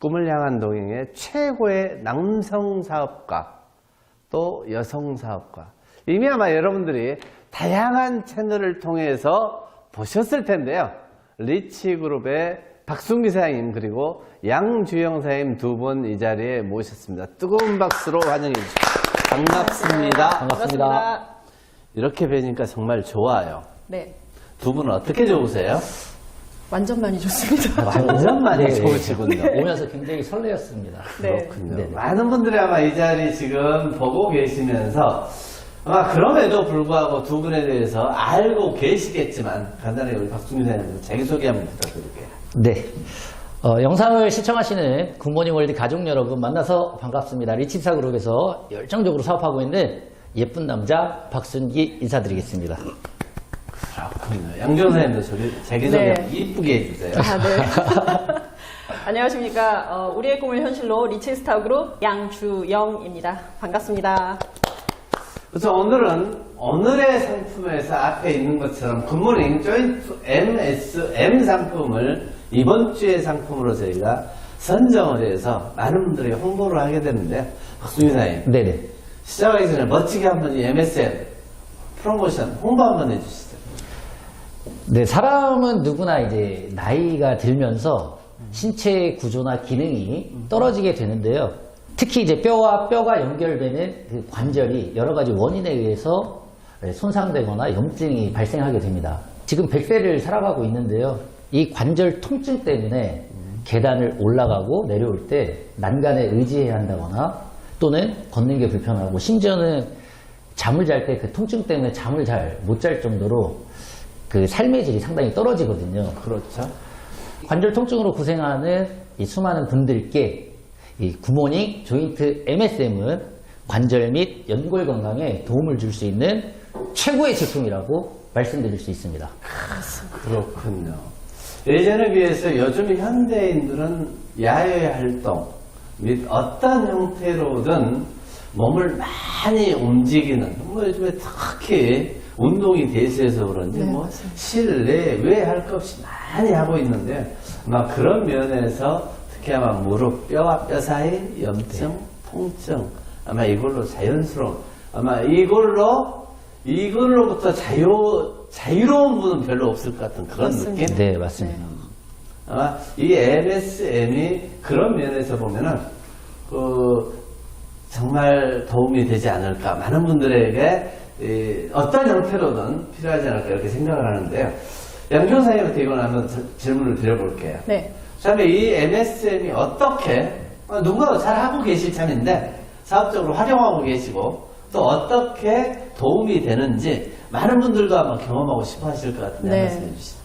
꿈을 향한 동행의 최고의 남성 사업가 또 여성 사업가, 이미 아마 여러분들이 다양한 채널을 통해서 보셨을 텐데요. 리치그룹의 박순기 사장님 그리고 양주영 사장님 두 분 이 자리에 모셨습니다. 뜨거운 박수로 환영해 주십시오. 반갑습니다. 반갑습니다. 이렇게 뵈니까 정말 좋아요. 네, 두 분은 어떻게 좋으세요? 완전 많이 좋습니다. 완전 많이 좋으시군요. 오면서 굉장히 설레었습니다. 네. 그렇군요. 네. 많은 분들이 아마 이 자리 지금 보고 계시면서 아마 그럼에도 불구하고 두 분에 대해서 알고 계시겠지만 간단하게 우리 박순기 사장님 자기소개 한번 부탁드릴게요. 네. 영상을 시청하시는 굿모닝 월드 가족 여러분 만나서 반갑습니다. 리치사 그룹에서 열정적으로 사업하고 있는 예쁜 남자 박순기 인사드리겠습니다. 그렇군요. 양정 사장님도 자기소개 네. 한번 이쁘게 해주세요. 아, 네. 안녕하십니까. 우리의 꿈을 현실로 리치스타 그룹 양주영입니다. 반갑습니다. 그래서 오늘은 오늘의 상품에서 앞에 있는 것처럼 굿모닝 조인트 MSM 상품을 이번 주의 상품으로 저희가 선정을 해서 많은 분들에게 홍보를 하게 되는데, 박순기 사장님 네네. 시작하기 전에 멋지게 한번 이 MSM 프로모션 홍보 한번 해주시죠. 네, 사람은 누구나 이제 나이가 들면서 신체 구조나 기능이 떨어지게 되는데요. 특히 이제 뼈와 뼈가 연결되는 그 관절이 여러 가지 원인에 의해서 손상되거나 염증이 발생하게 됩니다. 지금 100세를 살아가고 있는데요. 이 관절 통증 때문에 계단을 올라가고 내려올 때 난간에 의지해야 한다거나 또는 걷는 게 불편하고 심지어는 잠을 잘 때 그 통증 때문에 잠을 잘 못 잘 정도로 그 삶의 질이 상당히 떨어지거든요. 그렇죠. 관절 통증으로 고생하는 이 수많은 분들께 이 굿모닝 조인트 MSM은 관절 및 연골 건강에 도움을 줄 수 있는 최고의 제품이라고 말씀드릴 수 있습니다. 그렇군요. 예전에 비해서 요즘 현대인들은 야외 활동 및 어떤 형태로든 몸을 많이 움직이는, 뭐 요즘에 특히 운동이 대세해서 그런지 네, 뭐 맞습니다. 실내 외 할 것 없이 많이 하고 있는데, 아마 그런 면에서 특히 아마 무릎 뼈와 뼈 사이 염증, 통증, 아마 이걸로 자연스러운, 아마 이걸로부터 자유로운 분은 별로 없을 것 같은 그런 맞습니다. 느낌? 네, 맞습니다. 아마 이 MSM이 그런 면에서 보면은 정말 도움이 되지 않을까, 많은 분들에게 어떤 형태로든 필요하지 않을까 이렇게 생각을 하는데요. 양정 사장님한테 이건 한번 질문을 드려볼게요. 네. 그다음에 이 MSM이 어떻게, 누군가 잘 하고 계실 참인데 사업적으로 활용하고 계시고 또 어떻게 도움이 되는지 많은 분들도 아마 경험하고 싶어 하실 것 같은데 네. 말씀해 주시죠.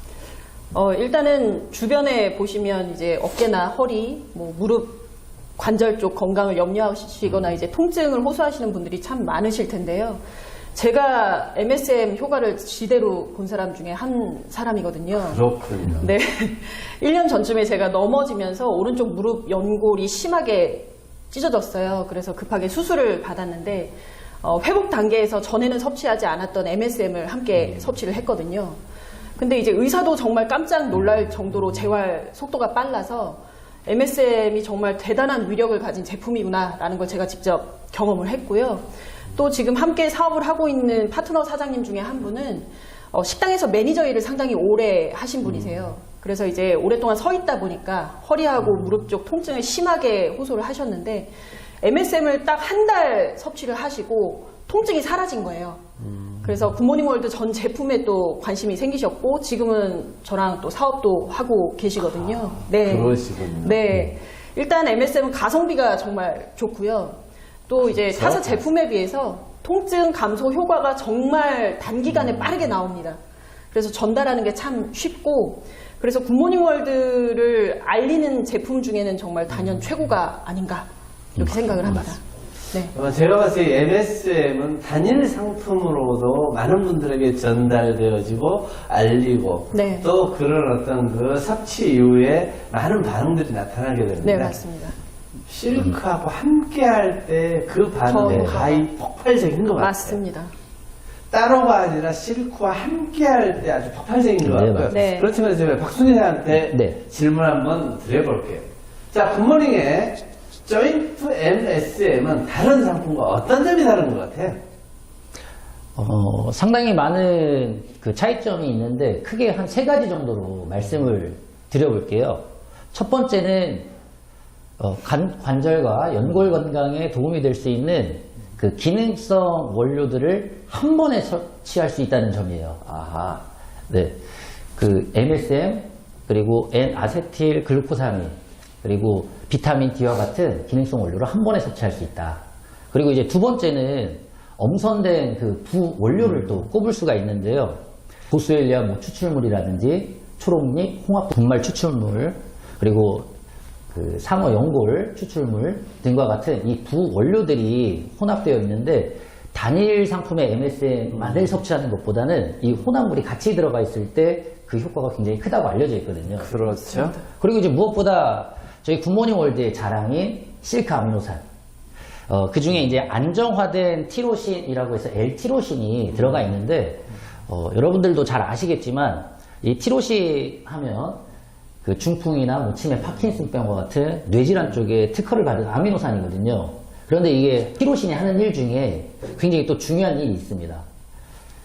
일단은 주변에 보시면 이제 어깨나 허리, 뭐 무릎, 관절 쪽 건강을 염려하시거나 이제 통증을 호소하시는 분들이 참 많으실 텐데요. 제가 MSM 효과를 지대로 본 사람 중에 한 사람이거든요. 그렇군요. 네. 1년 전쯤에 제가 넘어지면서 오른쪽 무릎 연골이 심하게 찢어졌어요. 그래서 급하게 수술을 받았는데, 회복 단계에서 전에는 섭취하지 않았던 MSM을 함께 섭취를 했거든요. 근데 이제 의사도 정말 깜짝 놀랄 정도로 재활 속도가 빨라서 MSM이 정말 대단한 위력을 가진 제품이구나라는 걸 제가 직접 경험을 했고요. 또 지금 함께 사업을 하고 있는 파트너 사장님 중에 한 분은 식당에서 매니저 일을 상당히 오래 하신 분이세요. 그래서 이제 오랫동안 서 있다 보니까 허리하고 무릎 쪽 통증을 심하게 호소를 하셨는데 MSM을 딱 한 달 섭취를 하시고 통증이 사라진 거예요. 그래서 굿모닝 월드 전 제품에 또 관심이 생기셨고 지금은 저랑 또 사업도 하고 계시거든요. 네. 그러시군요. 네. 일단 MSM은 가성비가 정말 좋고요. 또 이제 그렇죠. 타사 제품에 비해서 통증 감소 효과가 정말 단기간에 빠르게 나옵니다. 그래서 전달하는 게 참 쉽고, 그래서 굿모닝 월드를 알리는 제품 중에는 정말 단연 최고가 아닌가 이렇게 생각을 합니다. 네. 제가 봤을 때 MSM은 단일 상품으로도 많은 분들에게 전달되어지고 알리고 네. 또 그런 어떤 그 섭취 이후에 많은 반응들이 나타나게 되는데, 네, 맞습니다. 실크하고 함께 할 때 그 반응이 가히 폭발적인 것 같아요. 맞습니다. 따로가 아니라 실크와 함께 할 때 아주 폭발적인 것 같고요. 맞습니다. 네. 그렇지만 제가 박순희 씨한테 네. 질문 한번 드려볼게요. 자, 굿모닝의 조인트 MSM은 다른 상품과 어떤 점이 다른 것 같아요? 상당히 많은 그 차이점이 있는데 크게 한 3가지 정도로 말씀을 드려볼게요. 첫 번째는 관절과 연골 건강에 도움이 될 수 있는 그 기능성 원료들을 한 번에 섭취할 수 있다는 점이에요. 아하. 네. 그 MSM, 그리고 N-아세틸 글루코사민, 그리고 비타민 D와 같은 기능성 원료를 한 번에 섭취할 수 있다. 그리고 이제 두 번째는 엄선된 그 부 원료를 또 꼽을 수가 있는데요. 보스웰리아 뭐 추출물이라든지 초록잎, 홍합 분말 추출물, 그리고 그 상어 연골 추출물 등과 같은 이 부 원료들이 혼합되어 있는데 단일 상품의 MSM만을 섭취하는 것보다는 이 혼합물이 같이 들어가 있을 때 그 효과가 굉장히 크다고 알려져 있거든요. 그렇죠. 그리고 이제 무엇보다 저희 굿모닝 월드의 자랑인 실크 아미노산. 그 중에 이제 안정화된 티로신이라고 해서 L-티로신이 들어가 있는데, 여러분들도 잘 아시겠지만, 이 티로신 하면 그 중풍이나 뭐 치매, 파킨슨병과 같은 뇌질환 쪽에 특허를 받은 아미노산이거든요. 그런데 이게 티로신이 하는 일 중에 굉장히 또 중요한 일이 있습니다.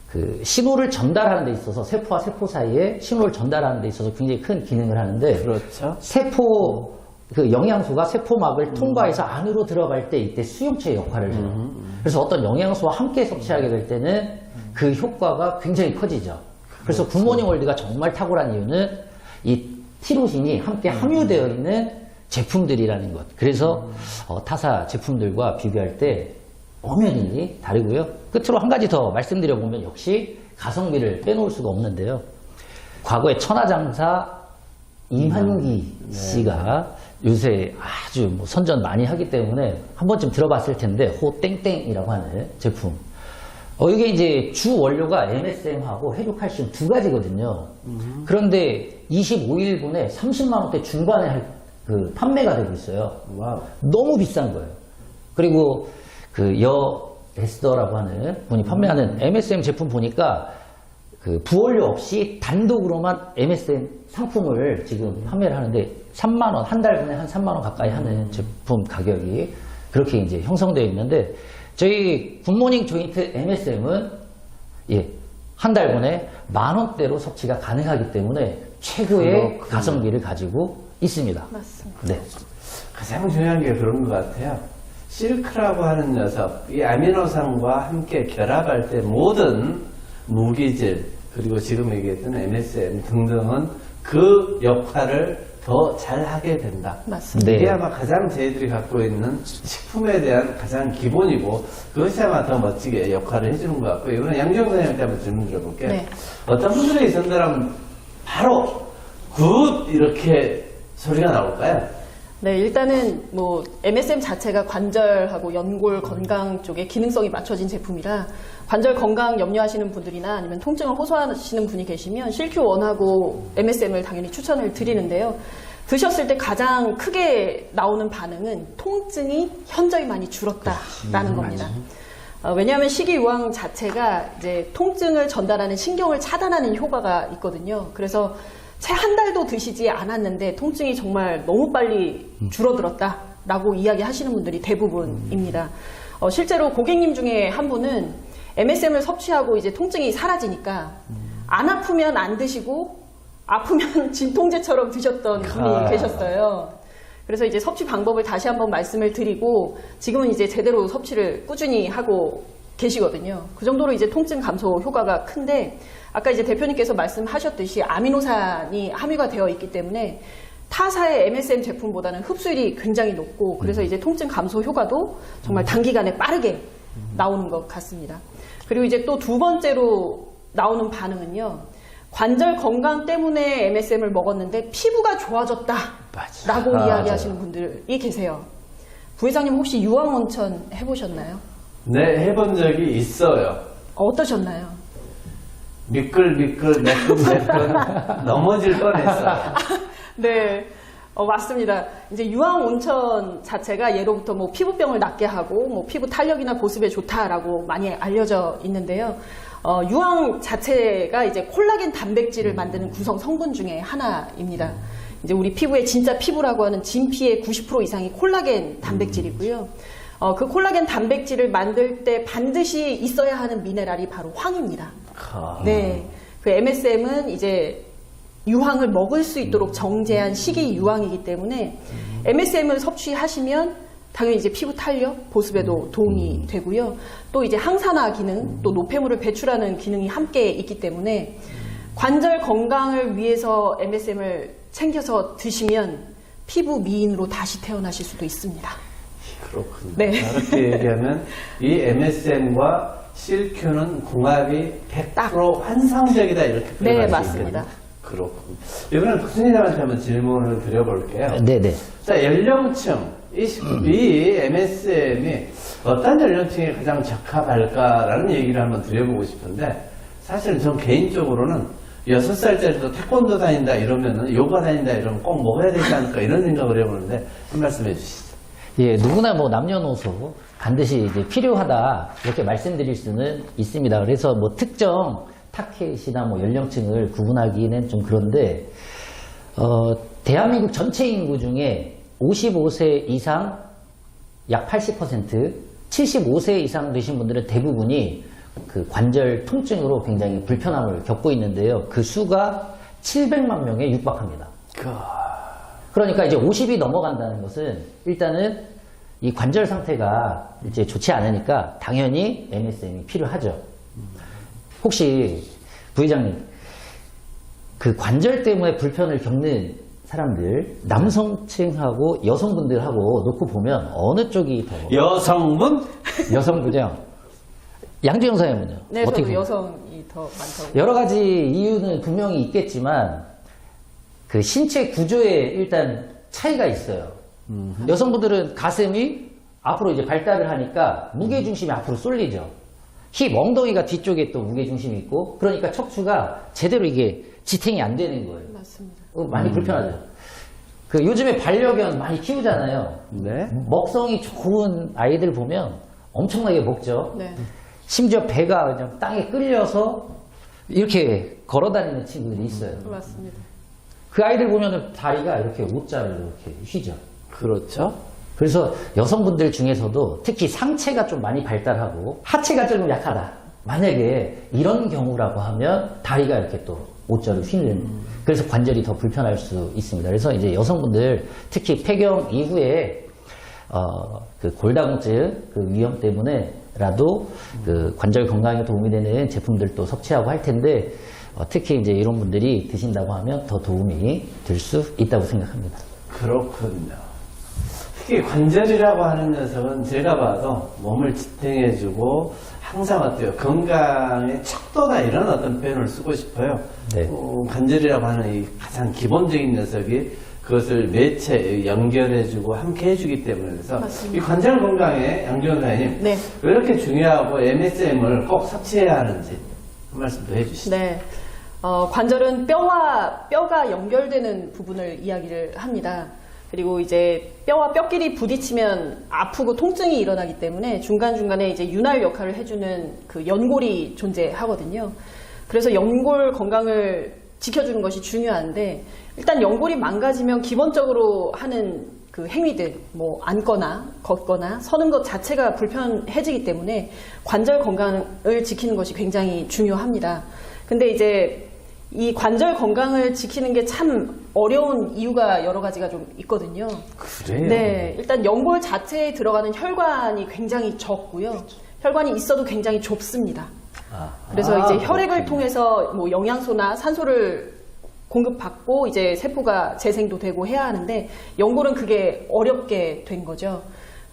그 신호를 전달하는 데 있어서 세포와 세포 사이에 신호를 전달하는 데 있어서 굉장히 큰 기능을 하는데, 그렇죠. 세포 그 영양소가 세포막을 통과해서 안으로 들어갈 때 이때 수용체 역할을 해요. 그래서 어떤 영양소와 함께 섭취하게 될 때는 그 효과가 굉장히 커지죠. 그래서 굿모닝 월드가 정말 탁월한 이유는 이 티로신이 함께 함유되어 있는 제품들이라는 것. 그래서 타사 제품들과 비교할 때 엄연히 다르고요. 끝으로 한 가지 더 말씀드려보면 역시 가성비를 빼놓을 수가 없는데요. 과거에 천하장사 이만기 씨가 요새 아주 뭐 선전 많이 하기 때문에 한 번쯤 들어봤을 텐데 호땡땡이라고 하는 제품. 이게 이제 주 원료가 MSM하고 해독칼슘 2가지거든요. 그런데 25일분에 30만 원대 중반에 그 판매가 되고 있어요. 와우. 너무 비싼 거예요. 그리고 그 에스더라고 하는 분이 판매하는 MSM 제품 보니까 그 부원료 없이 단독으로만 MSM 상품을 지금 판매를 하는데 3만 원, 한 달분에 한 3만 원 가까이 하는 제품 가격이 그렇게 이제 형성되어 있는데 저희 굿모닝 조인트 MSM은 한 달분에 10,000원대로 섭취가 가능하기 때문에 최고의 그렇군요. 가성비를 가지고 있습니다. 맞습니다. 네. 가장 중요한 게 그런 것 같아요. 실크라고 하는 녀석, 이 아미노산과 함께 결합할 때 모든 무기질, 그리고 지금 얘기했던 MSM 등등은 그 역할을 더 잘하게 된다. 맞습니다. 네. 이게 아마 가장 저희들이 갖고 있는 식품에 대한 가장 기본이고 그것이 아마 더 멋지게 역할을 해주는 것 같고 이거는 양정 선생님한테 한번 질문 드려볼게요. 네. 어떤 분들이 있었다면 바로 굿 이렇게 소리가 나올까요? 네, 일단은 뭐 MSM 자체가 관절하고 연골 건강 쪽에 기능성이 맞춰진 제품이라 관절 건강 염려하시는 분들이나 아니면 통증을 호소하시는 분이 계시면 실큐1하고 MSM을 당연히 추천을 드리는데요. 드셨을 때 가장 크게 나오는 반응은 통증이 현저히 많이 줄었다라는 겁니다. 왜냐하면 식이유황 자체가 이제 통증을 전달하는 신경을 차단하는 효과가 있거든요. 그래서 채 한 달도 드시지 않았는데 통증이 정말 너무 빨리 줄어들었다라고 이야기하시는 분들이 대부분입니다. 실제로 고객님 중에 한 분은 MSM을 섭취하고 이제 통증이 사라지니까 안 아프면 안 드시고 아프면 진통제처럼 드셨던 분이 계셨어요. 그래서 이제 섭취 방법을 다시 한번 말씀을 드리고 지금은 이제 제대로 섭취를 꾸준히 하고 계시거든요. 그 정도로 이제 통증 감소 효과가 큰데 아까 이제 대표님께서 말씀하셨듯이 아미노산이 함유가 되어 있기 때문에 타사의 MSM 제품보다는 흡수율이 굉장히 높고 그래서 이제 통증 감소 효과도 정말 단기간에 빠르게 나오는 것 같습니다. 그리고 이제 또 두 번째로 나오는 반응은요. 관절 건강 때문에 MSM을 먹었는데 피부가 좋아졌다라고 이야기하시는 분들이 계세요. 부회장님 혹시 유황온천 해보셨나요? 네, 해본 적이 있어요. 어떠셨나요? 미끌미끌 매끈매끈 넘어질 뻔했어요. 네, 맞습니다. 이제 유황온천 자체가 예로부터 뭐 피부병을 낫게 하고 뭐 피부 탄력이나 보습에 좋다라고 많이 알려져 있는데요. 유황 자체가 이제 콜라겐 단백질을 만드는 구성 성분 중에 하나입니다. 이제 우리 피부의 진짜 피부라고 하는 진피의 90% 이상이 콜라겐 단백질이고요. 그 콜라겐 단백질을 만들 때 반드시 있어야 하는 미네랄이 바로 황입니다. 네. 그 MSM은 이제 유황을 먹을 수 있도록 정제한 식이 유황이기 때문에 MSM을 섭취하시면 당연히 이제 피부 탄력, 보습에도 도움이 되고요. 또 이제 항산화 기능, 또 노폐물을 배출하는 기능이 함께 있기 때문에 관절 건강을 위해서 MSM을 챙겨서 드시면 피부 미인으로 다시 태어나실 수도 있습니다. 그렇군요. 네. 이렇게 얘기하면 이 MSM과 실큐는 궁합이 100% 환상적이다 이렇게 네, 표현할 수 맞습니다. 있겠네요. 그렇군요. 이번엔 교수님한테 한번 질문을 드려볼게요. 네네. 자, 연령층, 이 MSM이 어떤 연령층에 가장 적합할까라는 얘기를 한번 드려보고 싶은데, 사실 전 개인적으로는 6살짜리도 태권도 다닌다 이러면은, 요가 다닌다 이러면 꼭 먹어야 되지 않을까 이런 생각을 해보는데, 한 말씀 해주시죠. 예, 누구나 뭐 남녀노소 반드시 이제 필요하다 이렇게 말씀드릴 수는 있습니다. 그래서 뭐 특정 타겟이나 뭐 연령층을 구분하기는 좀 그런데, 대한민국 전체 인구 중에 55세 이상 약 80%, 75세 이상 되신 분들은 대부분이 그 관절 통증으로 굉장히 불편함을 겪고 있는데요. 그 수가 700만 명에 육박합니다. 그러니까 이제 50이 넘어간다는 것은 일단은 이 관절 상태가 이제 좋지 않으니까 당연히 MSM이 필요하죠. 혹시 부회장님, 그 관절 때문에 불편을 겪는 사람들, 남성층하고 여성분들하고 놓고 보면 어느 쪽이 더 여성분? 여성분이요? 양지영 사장님은요? 네, 어떻게 저도 보세요? 여성이 더 많다고. 여러 가지 이유는 분명히 있겠지만 그 신체 구조에 일단 차이가 있어요. 여성분들은 가슴이 앞으로 이제 발달을 하니까 무게중심이 앞으로 쏠리죠. 힙, 엉덩이가 뒤쪽에 또 무게중심이 있고, 그러니까 척추가 제대로 이게 지탱이 안 되는 거예요. 맞습니다. 많이 불편하죠. 그 요즘에 반려견 많이 키우잖아요. 네. 먹성이 좋은 아이들 보면 엄청나게 먹죠. 네. 심지어 배가 그냥 땅에 끌려서 이렇게 걸어 다니는 친구들이 있어요. 맞습니다. 그 아이들 보면은 다리가 이렇게 O자로 이렇게 휘죠. 그렇죠. 그래서 여성분들 중에서도 특히 상체가 좀 많이 발달하고 하체가 조금 약하다. 만약에 이런 경우라고 하면 다리가 이렇게 또 O자로 휘는, 그래서 관절이 더 불편할 수 있습니다. 그래서 이제 여성분들 특히 폐경 이후에 그 골다공증 그 위험 때문에라도 그 관절 건강에 도움이 되는 제품들도 섭취하고 할 텐데, 특히 이제 이런 분들이 드신다고 하면 더 도움이 될 수 있다고 생각합니다. 그렇군요. 특히 관절이라고 하는 녀석은 제가 봐도 몸을 지탱해주고 항상 어때요? 건강의 척도나 이런 어떤 표현을 쓰고 싶어요. 네. 관절이라고 하는 이 가장 기본적인 녀석이 그것을 매체 연결해주고 함께 해주기 때문에, 그래서 맞습니다. 이 관절 건강에 양지원 사장님, 네. 왜 이렇게 중요하고 MSM을 꼭 섭취해야 하는지 한 말씀 더 해주시죠. 네. 관절은 뼈가 연결되는 부분을 이야기를 합니다. 그리고 이제 뼈와 뼈끼리 부딪히면 아프고 통증이 일어나기 때문에 중간중간에 이제 윤활 역할을 해주는 그 연골이 존재하거든요. 그래서 연골 건강을 지켜주는 것이 중요한데, 일단 연골이 망가지면 기본적으로 하는 그 행위들, 뭐 앉거나 걷거나 서는 것 자체가 불편해지기 때문에 관절 건강을 지키는 것이 굉장히 중요합니다. 근데 이제 이 관절 건강을 지키는 게 참 어려운 이유가 여러 가지가 좀 있거든요. 그래요? 네, 일단 연골 자체에 들어가는 혈관이 굉장히 적고요. 혈관이 있어도 굉장히 좁습니다. 그래서 이제 혈액을 그렇군요. 통해서 뭐 영양소나 산소를 공급받고 이제 세포가 재생도 되고 해야 하는데, 연골은 그게 어렵게 된 거죠.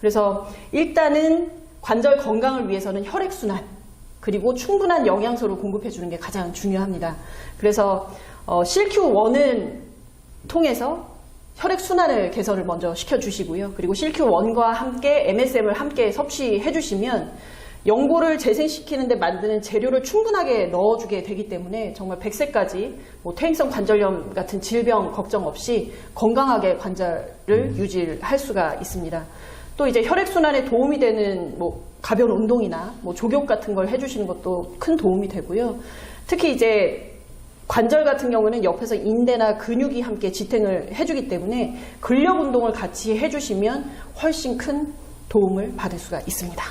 그래서 일단은 관절 건강을 위해서는 혈액순환, 그리고 충분한 영양소를 공급해 주는 게 가장 중요합니다. 그래서 실큐1을 통해서 혈액순환을 개선을 먼저 시켜주시고요. 그리고 실큐1과 함께 MSM을 함께 섭취해 주시면 연골을 재생시키는 데 만드는 재료를 충분하게 넣어주게 되기 때문에 정말 100세까지 뭐 퇴행성 관절염 같은 질병 걱정 없이 건강하게 관절을 유지할 수가 있습니다. 또 이제 혈액순환에 도움이 되는 뭐 가벼운 운동이나 뭐 족욕 같은 걸 해주시는 것도 큰 도움이 되고요. 특히 이제 관절 같은 경우는 옆에서 인대나 근육이 함께 지탱을 해주기 때문에 근력 운동을 같이 해주시면 훨씬 큰 도움을 받을 수가 있습니다.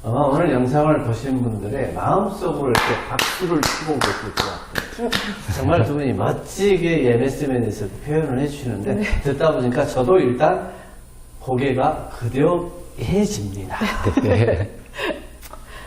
오늘 영상을 보신 분들의 마음속으로 이렇게 박수를 치고 계실 것 같아요. 정말 두 분이 멋지게 MS맨에서 표현을 해주시는데 듣다 보니까 저도 일단 고개가 그대로해집니다. 네.